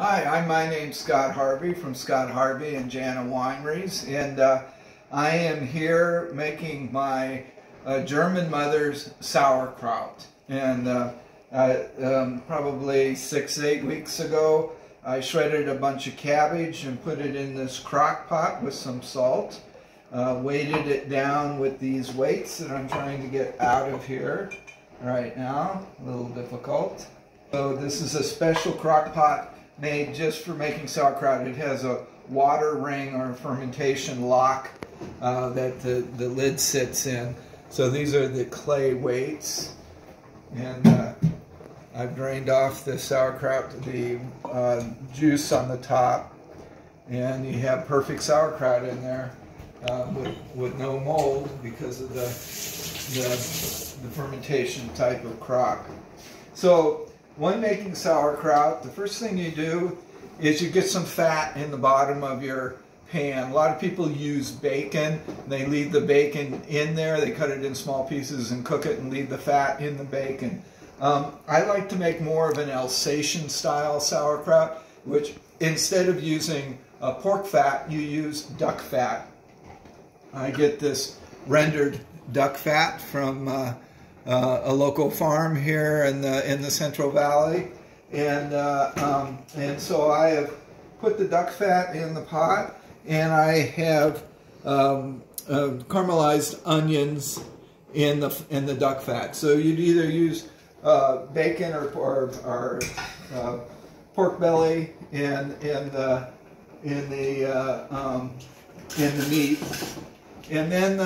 Hi, my name's Scott Harvey from Scott Harvey and Jana Wineries, and I am here making my German mother's sauerkraut. And probably 6-8 weeks ago, I shredded a bunch of cabbage and put it in this crock pot with some salt. Weighted it down with these weights that I'm trying to get out of here right now. A little difficult. So this is a special crock pot made just for making sauerkraut. It has a water ring or a fermentation lock that the lid sits in. So these are the clay weights, and I've drained off the sauerkraut, the juice on the top, and you have perfect sauerkraut in there with no mold because of the fermentation type of crock. So when making sauerkraut, the first thing you do is you get some fat in the bottom of your pan. A lot of people use bacon. They leave the bacon in there. They cut it in small pieces and cook it and leave the fat in the bacon. I like to make more of an Alsatian style sauerkraut, which instead of using pork fat, you use duck fat. I get this rendered duck fat from a local farm here in the Central Valley, and so I have put the duck fat in the pot, and I have caramelized onions in the duck fat. So you'd either use bacon or pork belly in the meat. And then,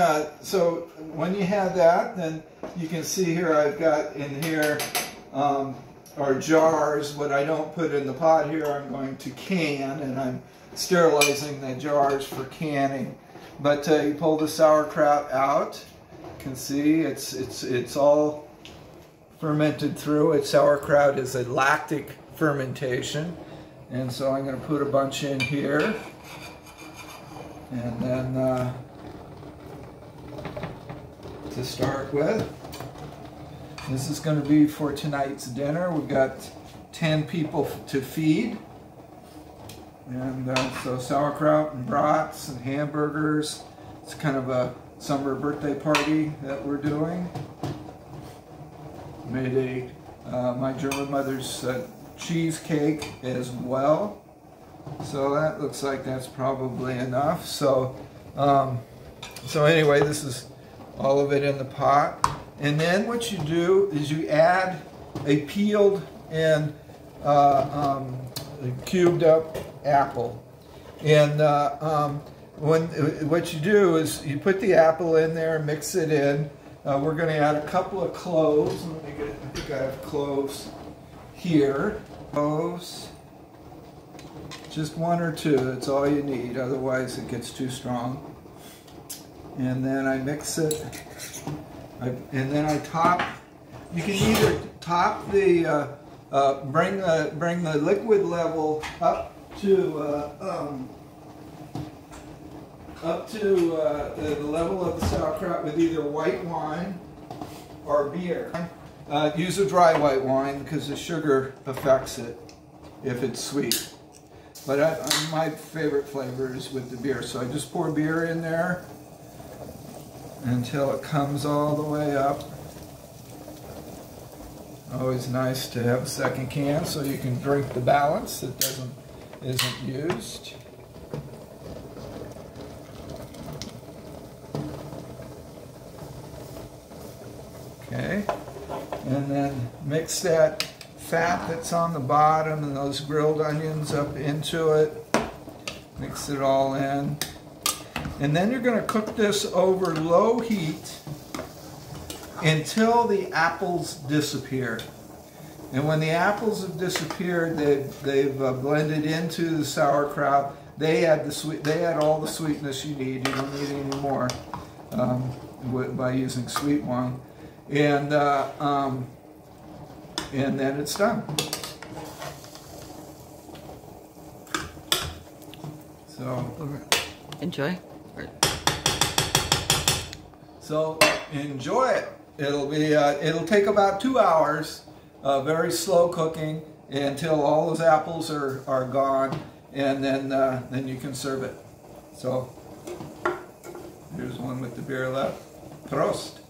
so when you have that, then you can see here I've got in here are jars. What I don't put in the pot here, I'm going to can, and I'm sterilizing the jars for canning. But you pull the sauerkraut out. You can see it's all fermented through. Sauerkraut is a lactic fermentation, and so I'm going to put a bunch in here, and then. To start with, this is going to be for tonight's dinner. We've got 10 people to feed, and so sauerkraut and brats and hamburgers. It's kind of a summer birthday party that we're doing. Made my German mother's cheesecake as well. So that looks like that's probably enough. So anyway, this is all of it in the pot, and then what you do is you add a peeled and cubed up apple. And what you do is you put the apple in there, mix it in. We're going to add a couple of cloves. Let me get, I think I have cloves here. Cloves, just 1 or 2. That's all you need. Otherwise, it gets too strong. And then I mix it, and then I top. You can either top the, bring the liquid level up to the level of the sauerkraut with either white wine or beer. Use a dry white wine because the sugar affects it if it's sweet. But my favorite flavor is with the beer, so I just pour beer in there until it comes all the way up. Always nice to have a second can so you can drink the balance that isn't used. Okay, and then mix that fat that's on the bottom and those grilled onions up into it. Mix it all in. And then you're going to cook this over low heat until the apples disappear. And when the apples have disappeared, they've blended into the sauerkraut. They add all the sweetness you need. You don't need any more by using sweet wine. And then it's done. So enjoy. So enjoy it. It'll take about 2 hours, very slow cooking, until all those apples are gone, and then you can serve it. So here's one with the beer left. Prost!